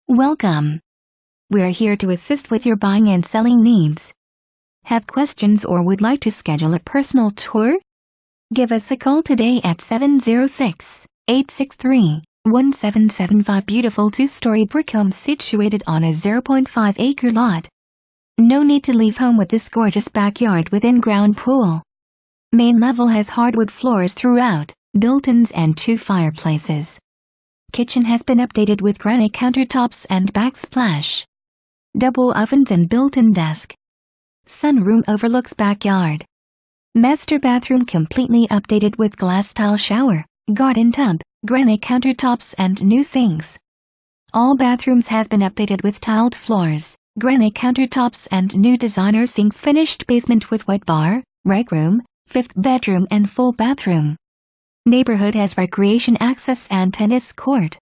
Welcome. We're here to assist with your buying and selling needs. Have questions or would like to schedule a personal tour? Give us a call today at 706-863-1775. Beautiful two-story brick home situated on a 0.5 acre lot. No need to leave home with this gorgeous backyard with in-ground pool. Main level has hardwood floors throughout, built-ins and 2 fireplaces. Kitchen has been updated with granite countertops and backsplash. Double ovens and built-in desk. Sunroom overlooks backyard. Master bathroom completely updated with glass tile shower, garden tub, granite countertops and new sinks. All bathrooms has been updated with tiled floors, granite countertops and new designer sinks. Finished basement with white bar, rec room, 5th bedroom and full bathroom. Neighborhood has recreation access and tennis court.